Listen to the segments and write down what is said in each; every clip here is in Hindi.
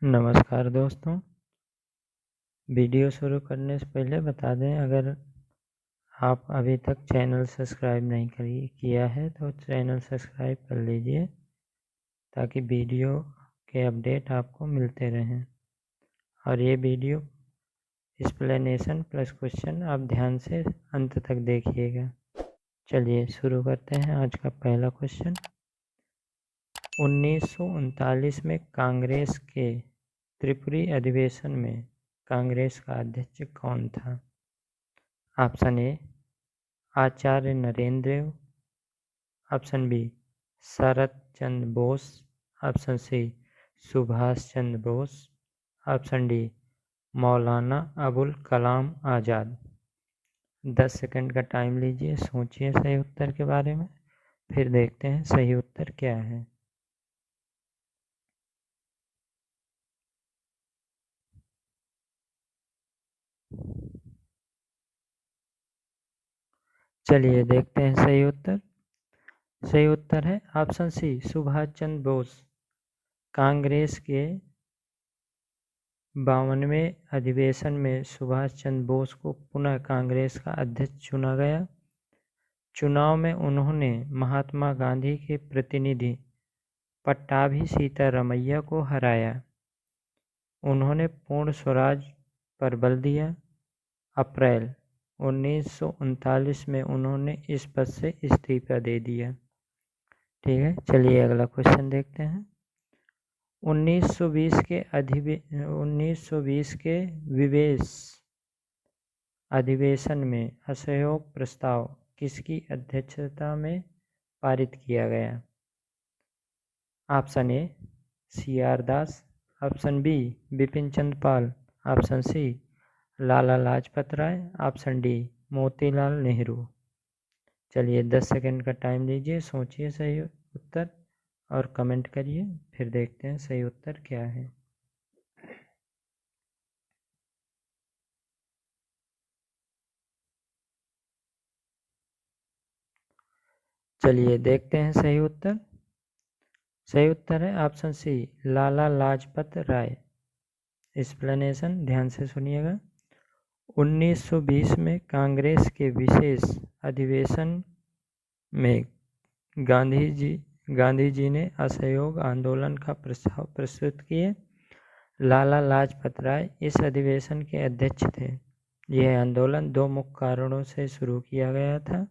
नमस्कार दोस्तों। वीडियो शुरू करने से पहले बता दें, अगर आप अभी तक चैनल सब्सक्राइब नहीं किया है तो चैनल सब्सक्राइब कर लीजिए ताकि वीडियो के अपडेट आपको मिलते रहें। और ये वीडियो एक्सप्लेनेशन प्लस क्वेश्चन आप ध्यान से अंत तक देखिएगा। चलिए शुरू करते हैं। आज का पहला क्वेश्चन, 1939 में कांग्रेस के त्रिपुरी अधिवेशन में कांग्रेस का अध्यक्ष कौन था? Option A Acharya Narendra Dev, option B Sharat Chandra Bose, option C Subhash Chandra Bose, option D Maulana Abul Kalam Azad. 10 second का टाइम लीजिए, सोचिए सही उत्तर के बारे में, फिर देखते हैं सही उत्तर क्या है। चलिए देखते हैं सही उत्तर। सही उत्तर है ऑप्शन सी सुभाष चंद्र बोस। कांग्रेस के 52वें अधिवेशन में सुभाष चंद्र बोस को पुनः कांग्रेस का अध्यक्ष चुना गया। चुनाव में उन्होंने महात्मा गांधी के प्रतिनिधि पट्टाभी सीतारमैया को हराया। उन्होंने पूर्ण स्वराज पर बल दिया। अप्रैल 1939 में उन्होंने इस पद से इस्तीफा दे दिया। ठीक है, चलिए अगला क्वेश्चन देखते हैं। 1920 के विवेश अधिवेशन में असहयोग प्रस्ताव किसकी अध्यक्षता में पारित किया गया? Option A C R Das, option B Bipin Chandra Pal, option C Lala Lajpat Rai, option D Motilal Nehru. चलिए 10 सेकंड का टाइम लीजिए, सोचिए सही उत्तर और कमेंट करिए, फिर देखते हैं सही उत्तर क्या है। चलिए देखते हैं सही उत्तर। सही उत्तर है ऑप्शन सी लाला लाजपत राय। एक्सप्लेनेशन ध्यान से सुनिएगा। 1920 में कांग्रेस के विशेष अधिवेशन में गांधी जी ने असहयोग आंदोलन का प्रस्ताव प्रस्तुत किए। लाला लाजपत राय इस अधिवेशन के अध्यक्ष थे। यह आंदोलन दो मुख्य कारणों से शुरू किया गया था: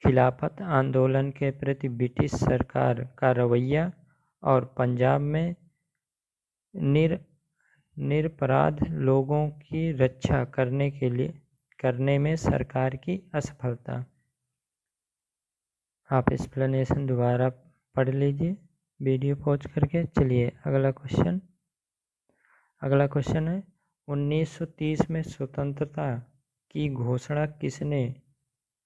खिलाफत आंदोलन के प्रति ब्रिटिश सरकार का रवैया और पंजाब में निरपराध लोगों की रक्षा करने में सरकार की असफलता। आप एक्सप्लेनेशन दोबारा पढ़ लीजिए वीडियो पॉज करके। चलिए अगला क्वेश्चन है, 1930 में स्वतंत्रता की घोषणा किसने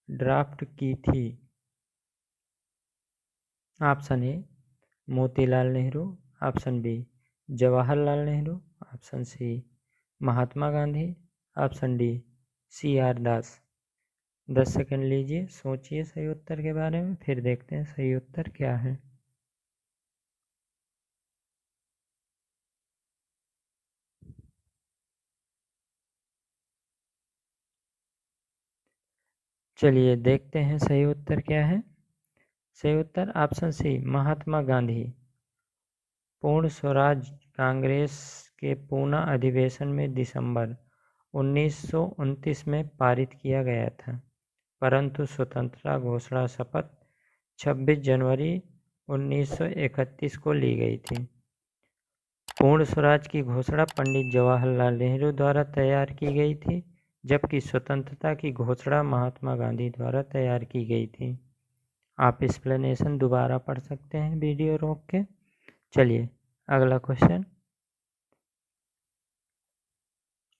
ड्राफ्ट की थी? Option A Motilal Nehru, option B Jawaharlal Nehru, option C Mahatma Gandhi, option D C R Das. 10 second लीजिए, सोचिए सही उत्तर के बारे में, फिर देखते हैं सही उत्तर क्या है। चलिए देखते हैं सही उत्तर क्या है। सही उत्तर ऑप्शन सी महात्मा गांधी। पूर्ण स्वराज कांग्रेस के पूना अधिवेशन में दिसंबर 1929 में पारित किया गया था, परंतु स्वतंत्रता घोषणा शपथ 26 जनवरी 1931 को ली गई थी। पूर्ण स्वराज की घोषणा पंडित जवाहरलाल नेहरू द्वारा तैयार की गई थी, जबकि स्वतंत्रता की घोषणा महात्मा गांधी द्वारा तैयार की गई थी। आप एक्सप्लेनेशन दोबारा पढ़ सकते हैं वीडियो रोक के। चलिए अगला क्वेश्चन,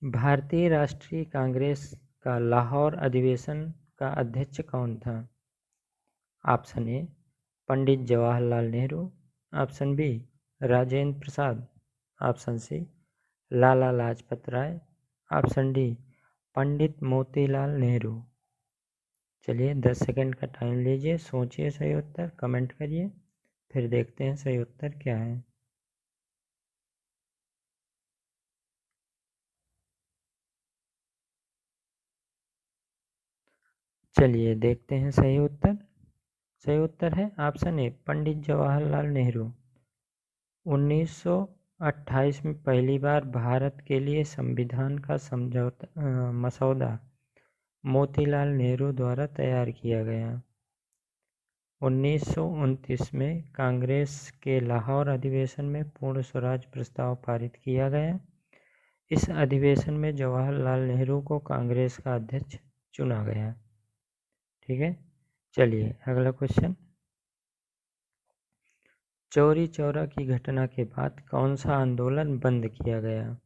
भारतीय राष्ट्रीय कांग्रेस का लाहौर अधिवेशन का अध्यक्ष कौन था? Option A Pandit Jawaharlal Nehru, option B Rajendra Prasad, option C Lala Lajpat Rai, option D Pandit Motilal Nehru. चलिए 10 सेकंड का टाइम लीजिए, सोचिए सही उत्तर, कमेंट करिए, फिर देखते हैं सही उत्तर क्या है। चलिए देखते हैं सही उत्तर। सही उत्तर है ऑप्शन ए पंडित जवाहरलाल नेहरू। 1928 में पहली बार भारत के लिए संविधान का मसौदा मोतीलाल नेहरू द्वारा तैयार किया गया। 1929 में कांग्रेस के लाहौर अधिवेशन में पूर्ण स्वराज प्रस्ताव पारित किया गया। इस अधिवेशन में जवाहरलाल नेहरू को कांग्रेस का अध्यक्ष चुना गया। ठीक है, चलिए अगला क्वेश्चन। चौरी चौरा की घटना के बाद कौन सा आंदोलन बंद किया गया?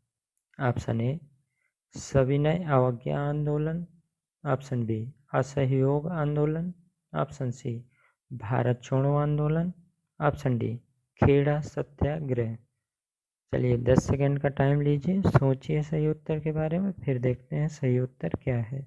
ऑप्शन ए सविनय अवज्ञा आंदोलन, ऑप्शन बी असहयोग आंदोलन, ऑप्शन सी भारत छोड़ो आंदोलन, ऑप्शन डी खेड़ा सत्याग्रह। चलिए 10 सेकंड का टाइम लीजिए, सोचिए सही उत्तर के बारे में, फिर देखते हैं सही उत्तर क्या है।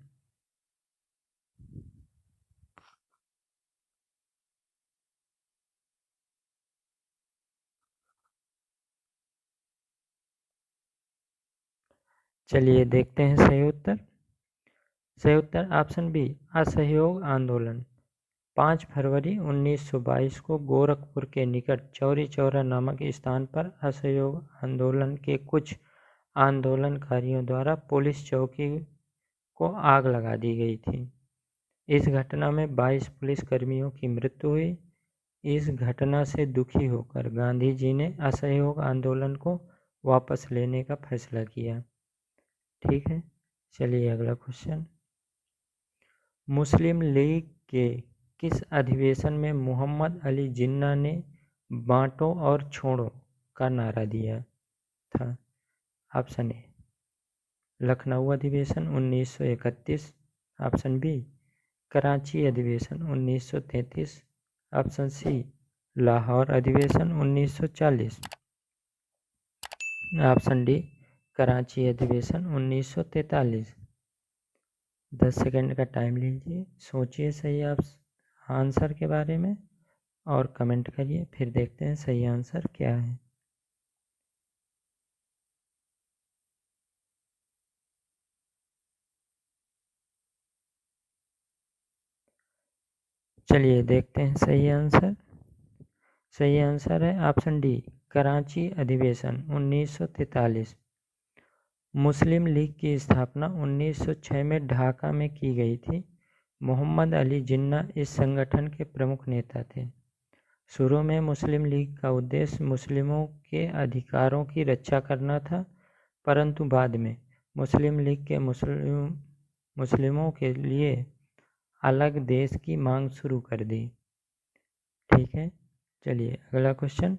चलिए देखते हैं सही उत्तर। सही उत्तर ऑप्शन बी असहयोग आंदोलन। 5 फरवरी 1922 को गोरखपुर के निकट चौरी चौरा नामक स्थान पर असहयोग आंदोलन के कुछ आंदोलनकारियों द्वारा पुलिस चौकी को आग लगा दी गई थी। इस घटना में 22 पुलिसकर्मियों की मृत्यु हुई। इस घटना से दुखी होकर गांधी जी ने असहयोग आंदोलन को वापस लेने का फैसला किया। ठीक है, चलिए अगला क्वेश्चन। मुस्लिम लीग के किस अधिवेशन में मोहम्मद अली जिन्ना ने बांटो और छोड़ो का नारा दिया था? ऑप्शन ए लखनऊ अधिवेशन 1931, ऑप्शन बी कराची अधिवेशन 1933, ऑप्शन सी लाहौर अधिवेशन 1940, ऑप्शन डी कराची अधिवेशन 1943। 10 सेकंड का टाइम लीजिए, सोचिए सही आप आंसर के बारे में और कमेंट करिए, फिर देखते हैं सही आंसर क्या है। चलिए देखते हैं सही आंसर। सही आंसर है ऑप्शन डी कराची अधिवेशन 1943। मुस्लिम लीग की स्थापना 1906 में ढाका में की गई थी। मोहम्मद अली जिन्ना इस संगठन के प्रमुख नेता थे। शुरू में मुस्लिम लीग का उद्देश्य मुस्लिमों के अधिकारों की रक्षा करना था, परंतु बाद में मुस्लिम लीग के मुस्लिमों के लिए अलग देश की मांग शुरू कर दी। ठीक है, चलिए अगला क्वेश्चन।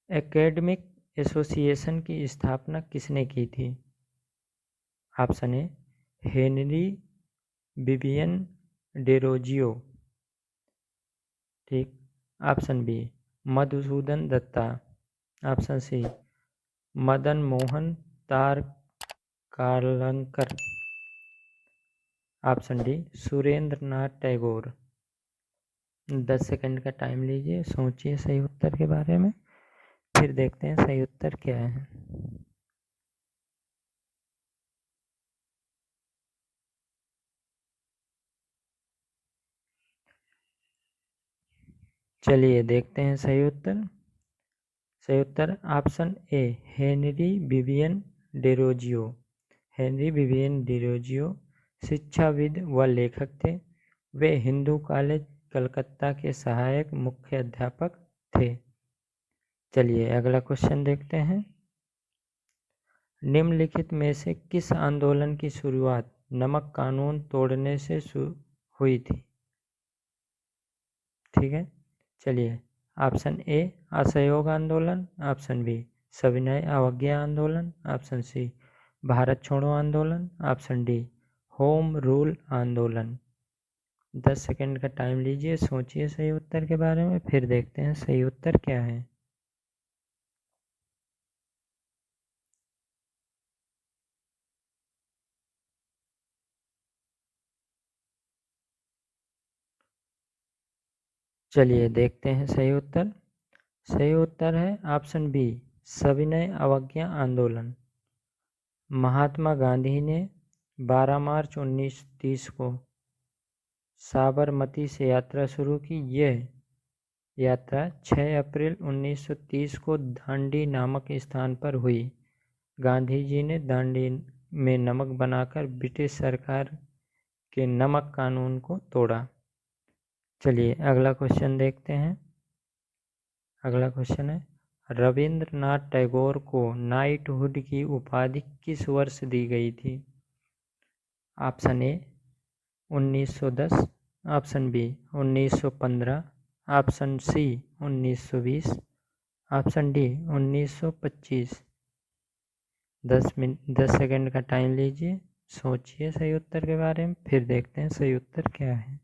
एकेडमिक एसोसिएशन की स्थापना किसने की थी? ऑप्शन ए हेनरी विवियन डेरोजियो, ठीक, option B Madhusudan Datta, option C Madan Mohan Tarkalankar, option D Surendra Nath Tagore. 10 second का टाइम लीजिए, सोचिए सही उत्तर के बारे में, फिर देखते हैं सही उत्तर क्या है। चलिए देखते हैं सही उत्तर। सही उत्तर ऑप्शन ए हेनरी विवियन डेरोजियो। हेनरी विवियन डेरोजियो शिक्षाविद व लेखक थे। वे हिंदू कॉलेज कलकत्ता के सहायक मुख्य अध्यापक थे। चलिए अगला क्वेश्चन देखते हैं। निम्नलिखित में से किस आंदोलन की शुरुआत नमक कानून तोड़ने से हुई थी? ठीक है, चलिए ऑप्शन ए असहयोग आंदोलन, ऑप्शन बी सविनय अवज्ञा आंदोलन, ऑप्शन सी भारत छोड़ो आंदोलन, ऑप्शन डी होम रूल आंदोलन। 10 सेकंड का टाइम लीजिए, सोचिए सही उत्तर के बारे में, फिर देखते हैं सही उत्तर क्या है। चलिए देखते हैं सही उत्तर। सही उत्तर है ऑप्शन बी सविनय अवज्ञा आंदोलन। महात्मा गांधी ने 12 मार्च 1930 को साबरमती से यात्रा शुरू की। यह यात्रा 6 अप्रैल 1930 को दांडी नामक स्थान पर हुई। गांधी जी ने दांडी में नमक बनाकर ब्रिटिश सरकार के नमक कानून को तोड़ा। चलिए अगला क्वेश्चन देखते हैं। अगला क्वेश्चन है, रविंद्रनाथ टैगोर को नाइटहुड की उपाधि किस वर्ष दी गई थी? Option A 1910, option B 1915, option C 1920, option D 1925। 10 second का टाइम लीजिए, सोचिए सही उत्तर के बारे में, फिर देखते हैं सही उत्तर क्या है।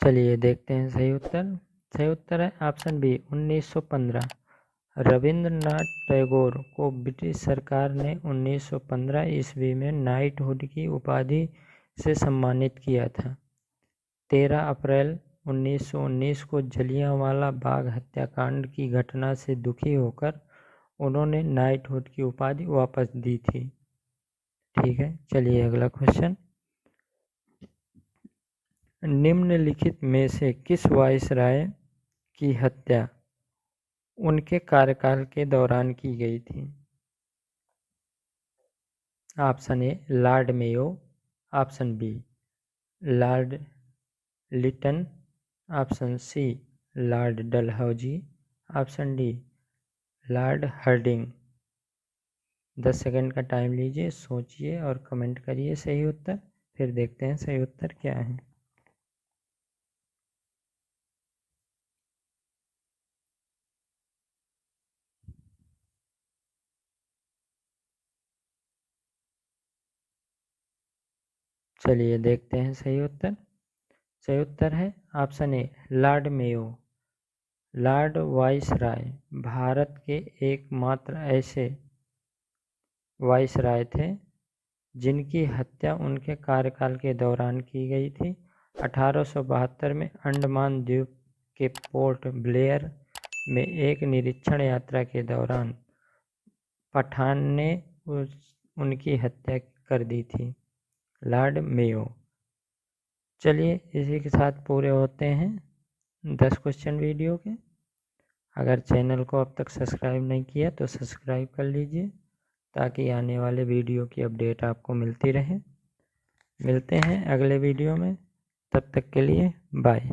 चलिए देखते हैं सही उत्तर। सही उत्तर है ऑप्शन बी 1915। रविंद्रनाथ टैगोर को ब्रिटिश सरकार ने 1915 ईस्वी में नाइटहुड की उपाधि से सम्मानित किया था। 13 अप्रैल 1919 को जलियांवाला बाग हत्याकांड की घटना से दुखी होकर उन्होंने नाइटहुड की उपाधि वापस दी थी। ठीक है, चलिए अगला क्वेश्चन। निम्नलिखित में से किस वायसराय की हत्या उनके कार्यकाल के दौरान की गई थी? Option A Lord Mayo, option B Lord Lytton, option C Lord Dalhousie, option D Lord Hardinge. 10 second का टाइम लीजिए, सोचिए और कमेंट करिए सही उत्तर, फिर देखते हैं सही उत्तर क्या है। चलिए देखते हैं सही उत्तर। सही उत्तर है option A Lord Mayo. Lord viceroy Bharat के एकमात्र ऐसे वायसराय थे जिनकी हत्या उनके कार्यकाल के दौरान की गई थी। 1872 में अंडमान द्वीप के पोर्ट ब्लेयर में एक निरीक्षण यात्रा के दौरान पठान ने उनकी हत्या कर दी थी, लॉर्ड मेयो। चलिए इसी के साथ पूरे होते हैं 10 क्वेश्चन वीडियो के। अगर चैनल को अब तक सब्सक्राइब नहीं किया तो सब्सक्राइब कर लीजिए ताकि आने वाले वीडियो की अपडेट आपको मिलती रहे। मिलते हैं अगले वीडियो में, तब तक के लिए बाय।